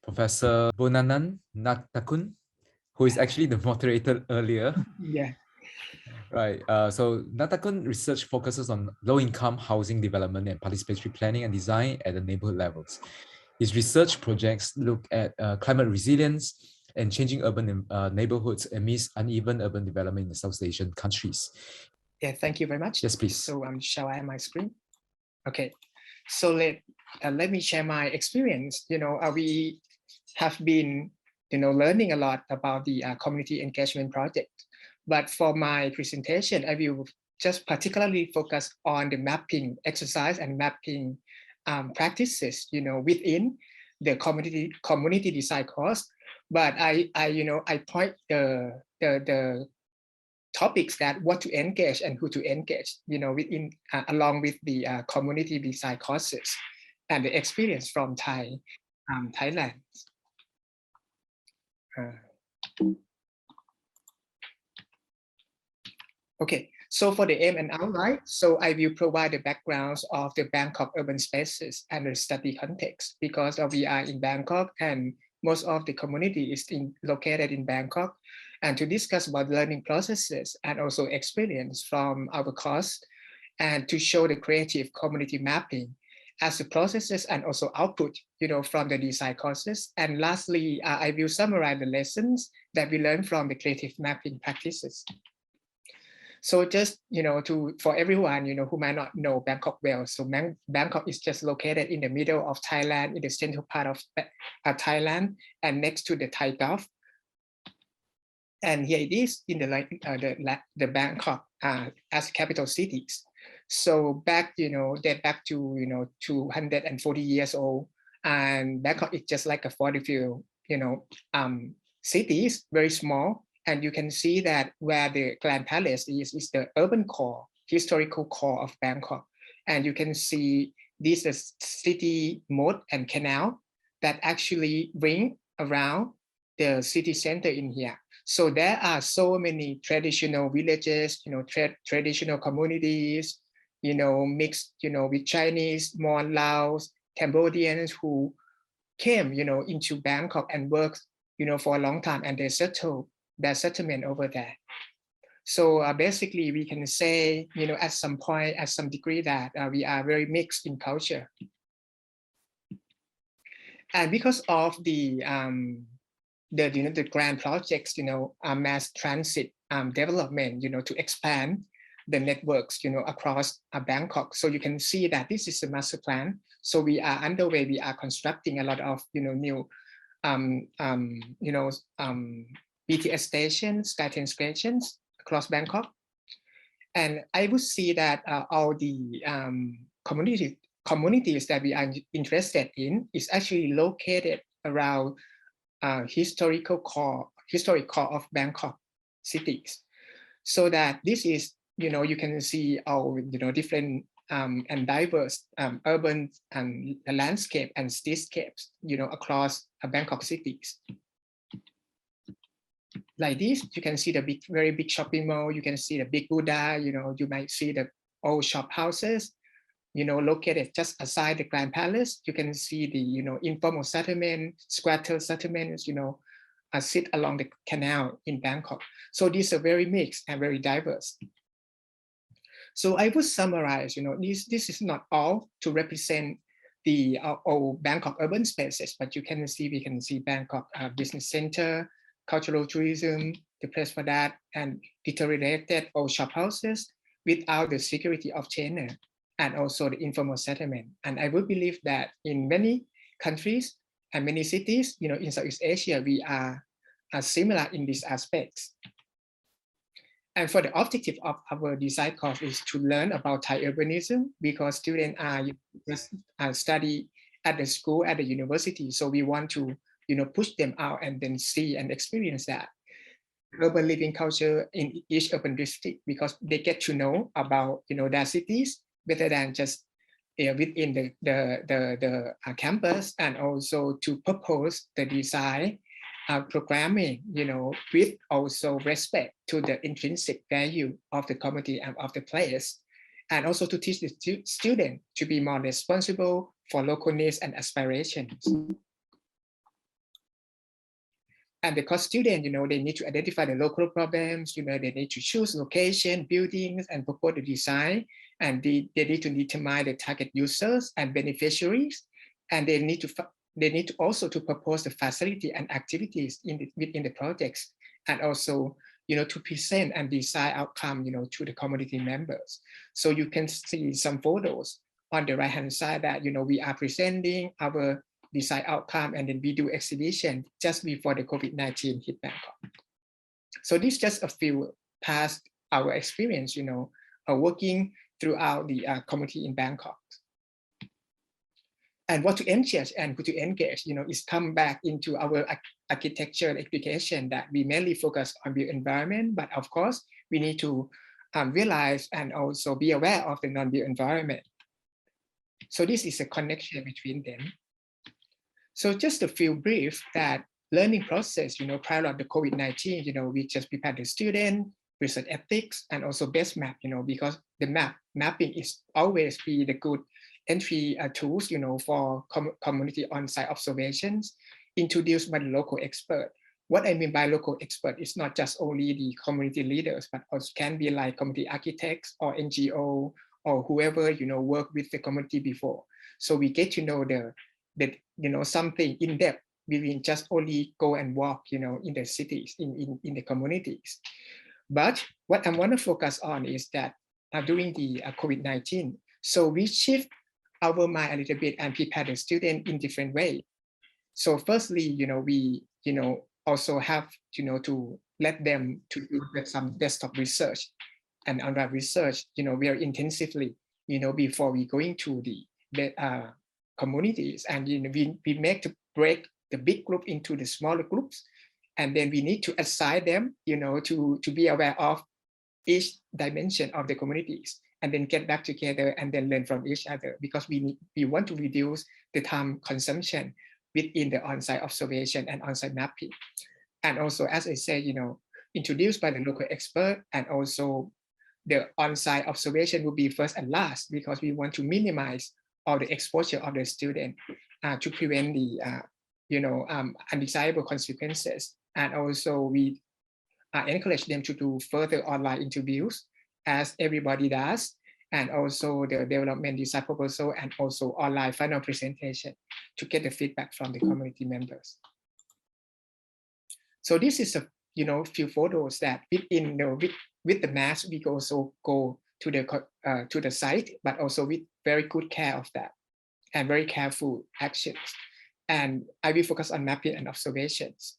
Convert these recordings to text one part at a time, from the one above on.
Professor Boonanan Natakun, who is actually the moderator earlier. Yeah. Right. So Natakun research focuses on low-income housing development and participatory planning and design at the neighborhood levels. His research projects look at climate resilience and changing urban neighborhoods amidst uneven urban development in South Asian countries. Yeah, thank you very much. Yes, please. So shall I have my screen? Okay. So let me share my experience. We have been learning a lot about the community engagement project. But for my presentation, I will just particularly focus on the mapping exercise and mapping practices, within the community design course. But I point the topics that what to engage and who to engage, within along with the community design courses and the experience from Thailand. Okay, so for the aim and outline, so I will provide the backgrounds of the Bangkok urban spaces and the study context, because we are in Bangkok and most of the community is located in Bangkok, and to discuss about learning processes and also experience from our course, and to show the creative community mapping as the processes and also output, from the design courses. And lastly, I will summarize the lessons that we learned from the creative mapping practices. So just, for everyone, who might not know Bangkok well, so Bangkok is just located in the middle of Thailand, in the central part of Thailand, and next to the Thai Gulf. And here it is in the Bangkok as capital cities. So back, they're back to, 240 years old, and Bangkok is just like a 40 few, cities, very small. And you can see that where the Grand Palace is the urban core, historical core of Bangkok. And you can see this is city moat and canal that actually ring around the city center in here. So there are so many traditional villages, traditional communities, mixed, with Chinese, Mon, Laos, Cambodians who came, into Bangkok and worked, for a long time, and they settled their settlement over there. So basically, we can say, at some point, at some degree, that we are very mixed in culture. And because of the grand projects, mass transit development, to expand the networks, across Bangkok. So you can see that this is a master plan. So we are underway. We are constructing a lot of, new, BTS stations, SkyTrain stations across Bangkok. And I would see that all the communities that we are interested in is actually located around historic core of Bangkok cities. So that this is, you can see all, different and diverse urban and landscape and cityscapes, across Bangkok cities. Like this, you can see the very big shopping mall. You can see the big Buddha. You might see the old shop houses, located just aside the Grand Palace. You can see the, informal settlement, squatter settlements, sit along the canal in Bangkok. So these are very mixed and very diverse. So I would summarize, this is not all to represent the old Bangkok urban spaces, but we can see Bangkok business center, cultural tourism, the place for that, and deteriorated old shop houses without the security of tenure, and also the informal settlement. And I would believe that in many countries and many cities, in Southeast Asia, we are similar in these aspects. And for the objective of our design course is to learn about Thai urbanism, because students are just study at the school, at the university. So we want to push them out and then see and experience that urban living culture in each urban district, because they get to know about their cities better than just within the campus, and also to propose the design programming, with also respect to the intrinsic value of the community and of the place, and also to teach the student to be more responsible for local needs and aspirations. And because students, they need to identify the local problems, they need to choose location, buildings, and propose the design. And they need to determine the target users and beneficiaries. And they need to also to propose the facility and activities within the projects, and also, to present and design outcome, to the community members. So you can see some photos on the right-hand side that, we are presenting our design outcome, and then we do exhibition just before the COVID-19 hit Bangkok. So this is just a few past our experience, working throughout the community in Bangkok. And what to engage and who to engage, is come back into our architecture education that we mainly focus on built environment, but of course we need to realize and also be aware of the non-built environment. So this is a connection between them. So just a few brief that learning process, prior to the COVID-19, we just prepared the student, research ethics, and also best map, because the mapping is always be the good entry tools, for community on-site observations introduced by the local expert. What I mean by local expert is not just only the community leaders, but also can be like community architects or NGO or whoever, work with the community before. So we get to know something in depth. We will just only go and walk, in the cities, in the communities. But what I want to focus on is that during the COVID-19, so we shift our mind a little bit and prepare the student in different ways. So firstly, we, also have, to let them to do some desktop research and online research, very intensively, before we going to the communities. And we make to break the big group into the smaller groups, and then we need to assign them, to be aware of each dimension of the communities, and then get back together and then learn from each other, because we want to reduce the time consumption within the on-site observation and on-site mapping. And also, as I said, introduced by the local expert, and also the on-site observation will be first and last, because we want to minimize all the exposure of the student to prevent the undesirable consequences. And also we encourage them to do further online interviews, as everybody does, and also the development design proposal, and also online final presentation to get the feedback from the community members. So this is a few photos that within with the mask, we also go to the site, but also with very good care of that and very careful actions. And I will focus on mapping and observations.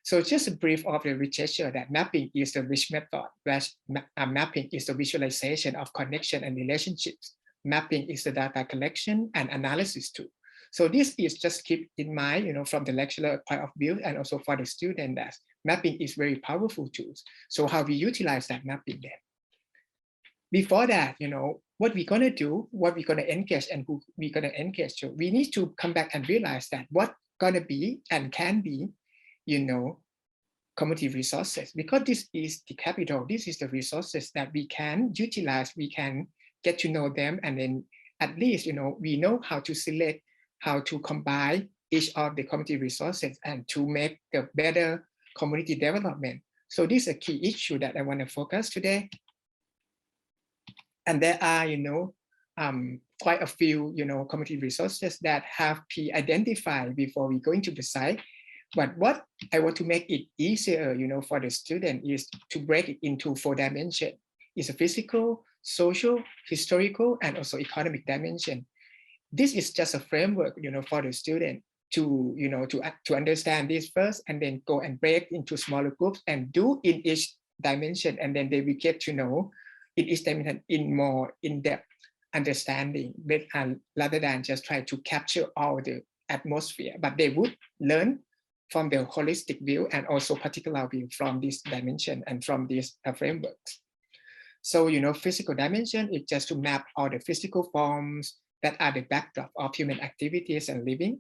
So just a brief of the literature that mapping is the rich method, whereas mapping is the visualization of connection and relationships. Mapping is the data collection and analysis tool. So this is just keep in mind, from the lecturer point of view, and also for the student, that mapping is very powerful tools. So how we utilize that mapping then. Before that, what we're gonna do, what we're gonna engage, and who we're gonna engage to, we need to come back and realize that what gonna be and can be, community resources, because this is the capital. This is the resources that we can utilize. We can get to know them, and then at least, we know how to select, how to combine each of the community resources, and to make the better community development. So this is a key issue that I want to focus today. And there are, quite a few, community resources that have been identified before we go into the site. But what I want to make it easier, for the student is to break it into 4 dimensions. It's a physical, social, historical, and also economic dimension. This is just a framework, for the student to, to understand this first, and then go and break into smaller groups and do in each dimension, and then they will get to know in each dimension in more in-depth understanding, rather than just try to capture all the atmosphere. But they would learn from the holistic view and also particular view from this dimension and from these frameworks. So, physical dimension is just to map all the physical forms that are the backdrop of human activities and living.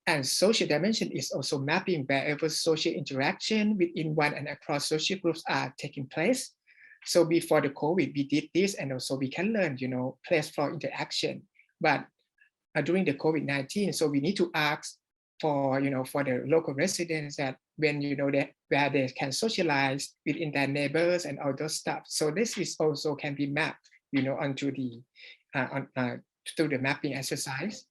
And social dimension is also mapping wherever social interaction within one and across social groups are taking place. So before the COVID, we did this, and also we can learn, place for interaction. But during the COVID-19, so we need to ask for for the local residents, that when where they can socialize within their neighbors and all those stuff. So this is also can be mapped onto the through the mapping exercise.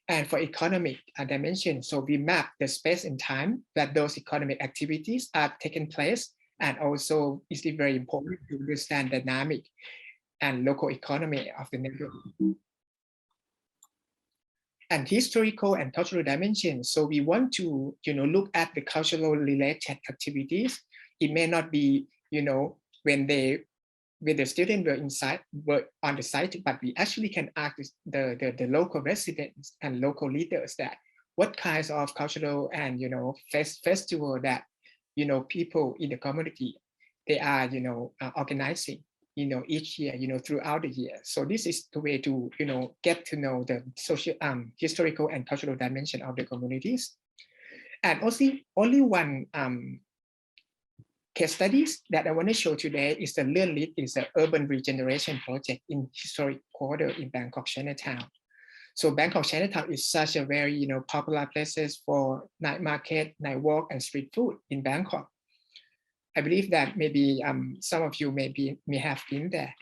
And for economic dimension, so we map the space and time that those economic activities are taking place, and also it's very important to understand the dynamic and local economy of the neighborhood. And historical and cultural dimensions. So we want to, look at the cultural related activities. It may not be, when the students were on the site, but we actually can ask the local residents and local leaders that what kinds of cultural and, festival that, people in the community, they are, organizing, each year, throughout the year. So this is the way to, get to know the social, historical and cultural dimension of the communities. And also only one case studies that I want to show today is the Learn is an urban regeneration project in historic quarter in Bangkok, Chinatown. So Bangkok, Chinatown is such a very, popular places for night market, night walk, and street food in Bangkok. I believe that maybe some of you may have been there.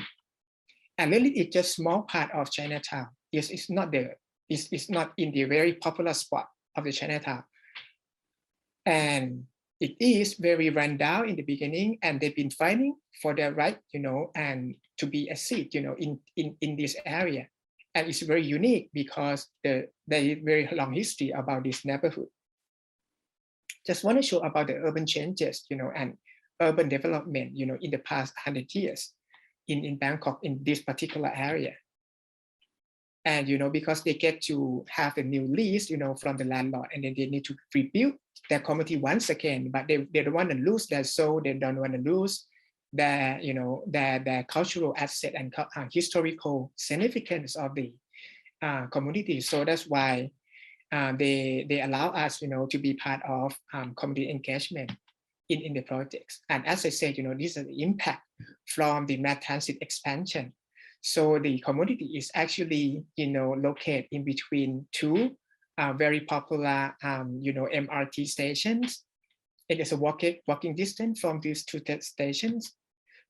And really, it's just a small part of Chinatown. It's not in the very popular spot of the Chinatown. And it is very run down in the beginning, and they've been fighting for their right, and to be a seat, in this area. And it's very unique because there is very long history about this neighborhood. Just want to show about the urban changes, and urban development, in the past 100 years in Bangkok, in this particular area. And, because they get to have a new lease, from the landlord, and then they need to rebuild their community once again, but they don't want to lose their soul. They don't want to lose their, their cultural asset and historical significance of the community. So that's why they allow us, to be part of community engagement in the projects. And as I said, this is the impact from the mass transit expansion. So the community is actually, located in between two very popular, MRT stations. It is a walking distance from these two stations.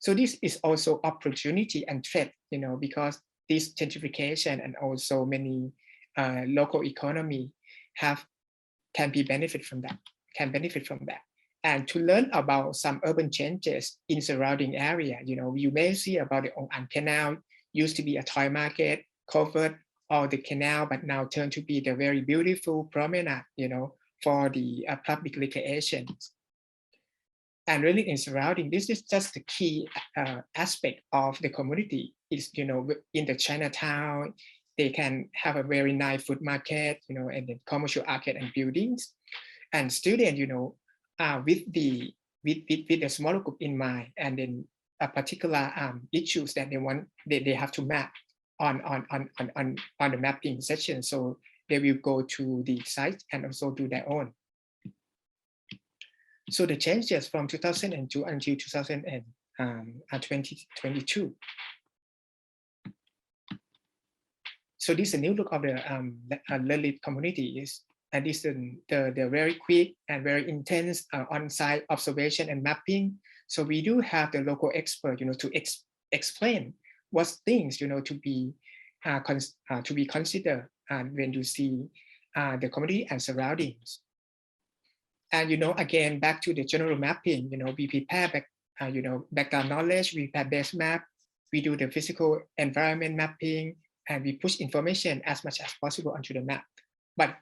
So this is also opportunity and threat, because this gentrification and also many local economy can benefit from that. And to learn about some urban changes in surrounding area, you may see about the Ong An Canal, used to be a toy market, covered all the canal, but now turned to be the very beautiful promenade, for the public recreation. And really in surrounding, this is just the key aspect of the community is, in the Chinatown, they can have a very nice food market, and then commercial arcade and buildings. And students, with the smaller group in mind, and then a particular issues that they have to map on the mapping session. So they will go to the site and also do their own. So the changes from 2002 until 2022. So this is a new look of the Learn communities. And this is the very quick and very intense on-site observation and mapping. So we do have the local expert, to explain what things, to be considered when you see the community and surroundings. And again, back to the general mapping, we prepare background knowledge, we prepare base map, we do the physical environment mapping, and we push information as much as possible onto the map. But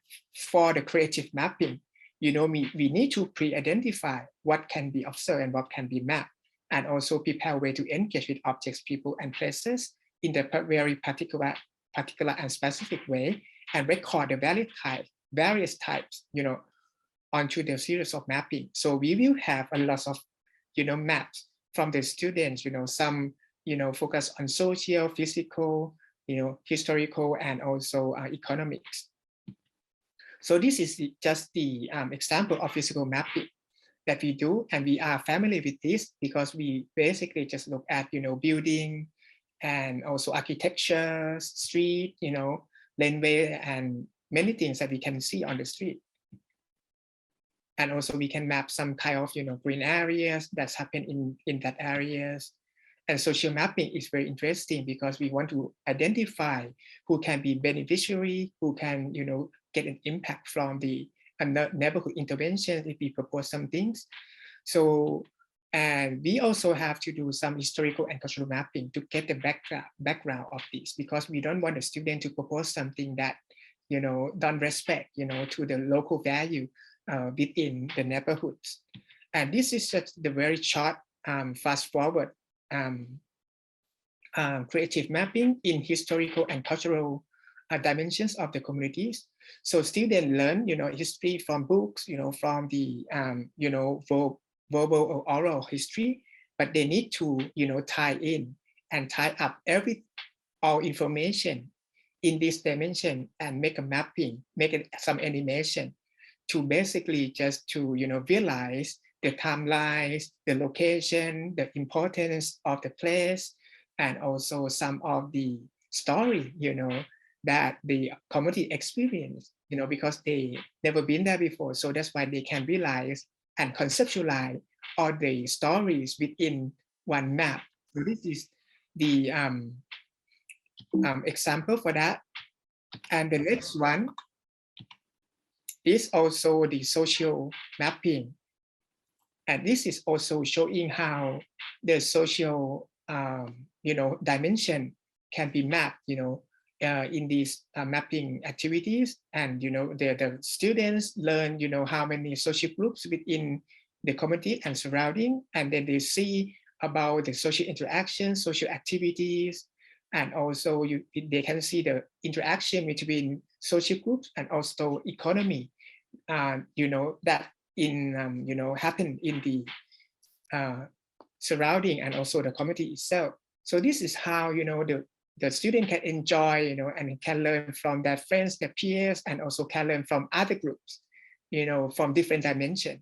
for the creative mapping, we need to pre-identify what can be observed and what can be mapped, and also prepare a way to engage with objects, people, and places in the very particular and specific way, and record the various types, onto the series of mapping. So we will have a lot of, maps from the students, some, focus on social, physical, historical, and also economics. So this is just the example of physical mapping that we do, and we are familiar with this because we basically just look at, building and also architecture, street, laneway, and many things that we can see on the street. And also we can map some kind of, green areas that's happen in that areas. And social mapping is very interesting because we want to identify who can be beneficiary, who can, get an impact from the neighborhood intervention if we propose some things. So, and we also have to do some historical and cultural mapping to get the background of this, because we don't want the student to propose something that, don't respect, to the local value within the neighborhoods. And this is just the very short, fast forward creative mapping in historical and cultural dimensions of the communities. So students learn, history from books, from the, verbal or oral history, but they need to, tie in and tie up all information in this dimension and make a mapping, make it some animation to basically just to, visualize the timelines, the location, the importance of the place, and also some of the story, that the community experience, because they never been there before. So that's why they can realize and conceptualize all the stories within one map. So this is the example for that. And the next one is also the social mapping. And this is also showing how the social, dimension can be mapped, in these mapping activities. And, the students learn, how many social groups within the community and surrounding, and then they see about the social interactions, social activities, and also they can see the interaction between social groups and also economy, that happen in the surrounding and also the community itself. So this is how, the student can enjoy, and can learn from their friends, their peers, and also can learn from other groups, from different dimensions.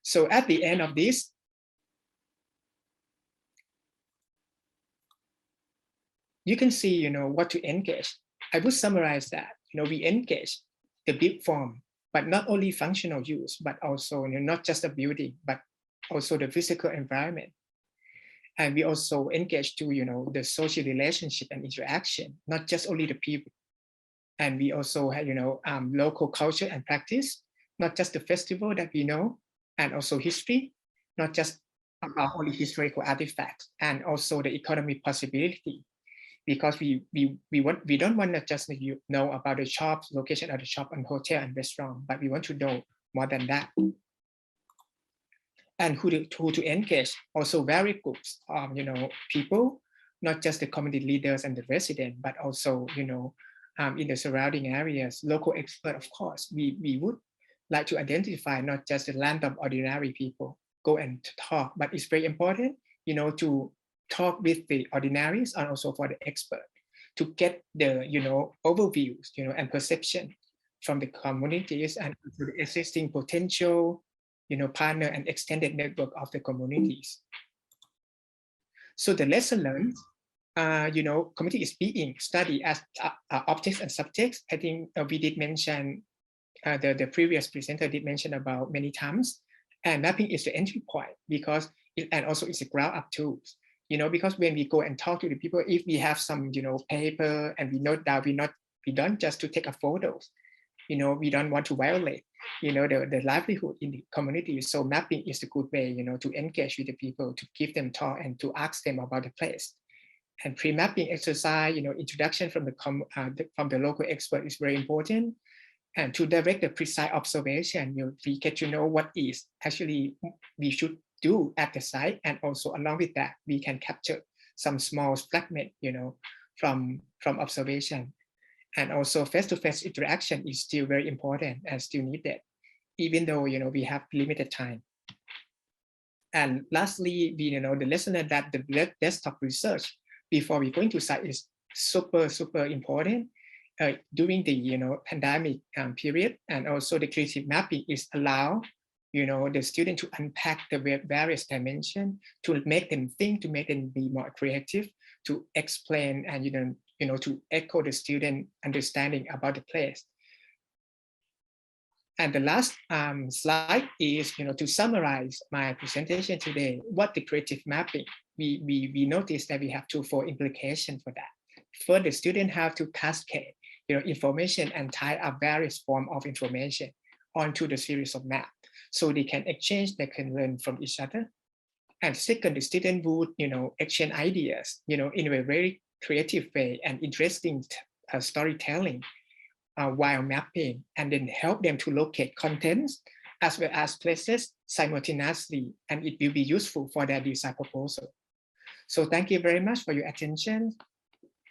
So at the end of this, you can see, what to engage. I would summarize that, we engage the built form, but not only functional use, but also, not just a building, but also the physical environment. And we also engage to, the social relationship and interaction, not just only the people. And we also have, local culture and practice, not just the festival that we know, and also history, not just about only historical artifacts, and also the economic possibility. Because we don't want to just know about the shops, location of the shop and hotel and restaurant, but we want to know more than that. And who to engage, also varied groups of, people, not just the community leaders and the residents, but also, in the surrounding areas, local expert, of course. We would like to identify not just the random ordinary people, go and talk, but it's very important, to talk with the ordinaries and also for the expert to get the, overviews, and perception from the communities and the existing potential, partner and extended network of the communities. So the lesson learned, community is being studied as objects and subjects. I think we did mention, the previous presenter did mention about many times, and mapping is the entry point because and also it's a ground up tools. Because when we go and talk to the people, if we have some, paper and we note down, we don't just to take a photos, we don't want to violate, the livelihood in the community. So mapping is a good way, to engage with the people, to give them talk and to ask them about the place. And pre-mapping exercise, introduction from the local expert is very important. And to direct the precise observation, we get to know what is actually we should do at the site, and also along with that, we can capture some small fragment, from observation. And also face-to-face interaction is still very important and still needed, even though, we have limited time. And lastly, the lesson that the desktop research before we go into site is super important. During the pandemic period, and also the creative mapping is allow the student to unpack the various dimensions, to make them think, to make them be more creative, to explain and to echo the student understanding about the place. And the last slide is, to summarize my presentation today, what the creative mapping, we noticed that we have twofold implication for that. First, the student have to cascade, information and tie up various form of information onto the series of map, so they can exchange, they can learn from each other. And second, the student would, exchange ideas, in a very creative way and interesting storytelling while mapping, and then help them to locate contents as well as places simultaneously, and it will be useful for their design proposal. So thank you very much for your attention.